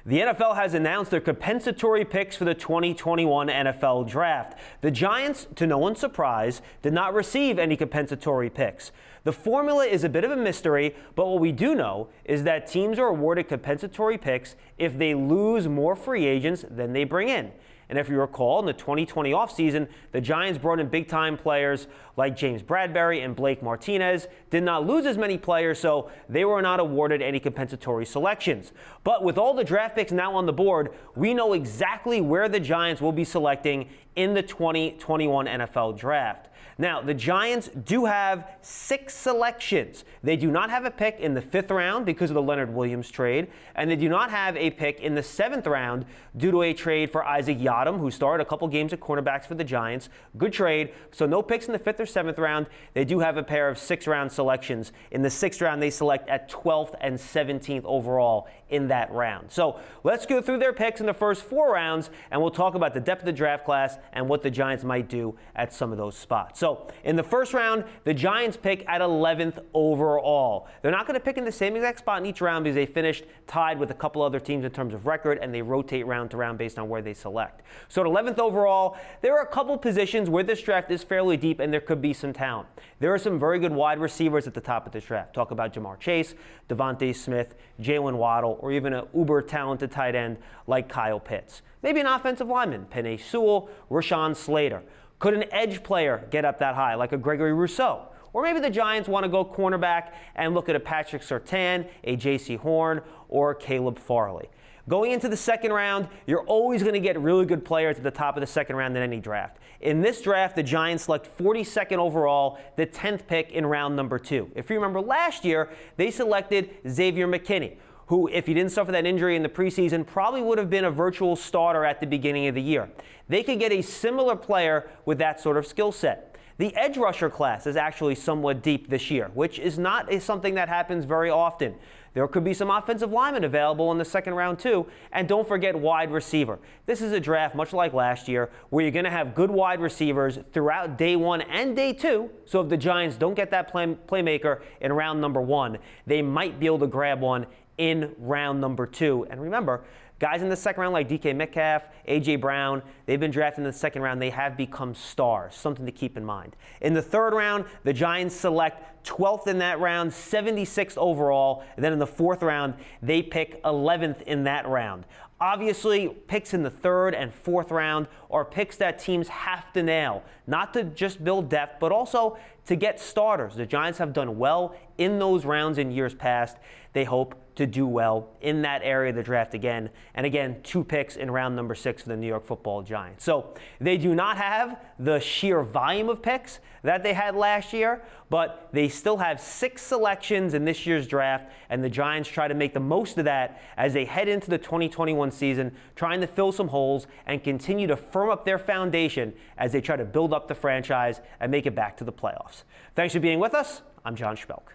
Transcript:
The NFL has announced their compensatory picks for the 2021 NFL Draft. The Giants, to no one's surprise, did not receive any compensatory picks. The formula is a bit of a mystery, but what we do know is that teams are awarded compensatory picks if they lose more free agents than they bring in. And if you recall, in the 2020 offseason, the Giants brought in big-time players like James Bradberry and Blake Martinez, did not lose as many players, so they were not awarded any compensatory selections. But with all the draft picks now on the board, we know exactly where the Giants will be selecting in the 2021 NFL Draft. Now, the Giants do have 6 selections. They do not have a pick in the 5th round because of the Leonard Williams trade, and they do not have a pick in the 7th round due to a trade for Isaac Yiadom, who started a couple games at cornerbacks for the Giants. Good trade. So no picks in the 5th or 7th round. They do have a pair of 6th-round selections. In the 6th round, they select at 12th and 17th overall in that round. So let's go through their picks in the first 4 rounds, and we'll talk about the depth of the draft class and what the Giants might do at some of those spots. So in the first round, the Giants pick at 11th overall. They're not going to pick in the same exact spot in each round because they finished tied with a couple other teams in terms of record, and they rotate round to round based on where they select. So at 11th overall, there are a couple positions where this draft is fairly deep and there could be some talent. There are some very good wide receivers at the top of this draft. Talk about Jamar Chase, Devontae Smith, Jalen Waddle, or even an uber-talented tight end like Kyle Pitts. Maybe an offensive lineman, Penei Sewell, Rashawn Slater. Could an edge player get up that high, like a Gregory Rousseau? Or maybe the Giants want to go cornerback and look at a Patrick Surtain, a J.C. Horn, or Caleb Farley. Going into the 2nd round, you're always going to get really good players at the top of the 2nd round in any draft. In this draft, the Giants select 42nd overall, the 10th pick in round number 2. If you remember last year, they selected Xavier McKinney, who, if he didn't suffer that injury in the preseason, probably would have been a virtual starter at the beginning of the year. They could get a similar player with that sort of skill set. The edge rusher class is actually somewhat deep this year, which is not something that happens very often. There could be some offensive linemen available in the 2nd round too, and don't forget wide receiver. This is a draft much like last year where you're going to have good wide receivers throughout day 1 and day 2, so if the Giants don't get that playmaker in round number 1, they might be able to grab one in round number 2. And remember, guys in the 2nd round like DK Metcalf, A.J. Brown, they've been drafted in the 2nd round. They have become stars, something to keep in mind. In the 3rd round, the Giants select 12th in that round, 76th overall. And then in the 4th round, they pick 11th in that round. Obviously, picks in the 3rd and 4th round are picks that teams have to nail, not to just build depth, but also to get starters. The Giants have done well in those rounds in years past. They hope to do well in that area of the draft again. And again, 2 picks in round number 6 for the New York Football Giants. So they do not have the sheer volume of picks that they had last year, but they still have 6 selections in this year's draft, and the Giants try to make the most of that as they head into the 2021 season, trying to fill some holes and continue to firm up their foundation as they try to build up the franchise and make it back to the playoffs. Thanks for being with us. I'm John Schmeelk.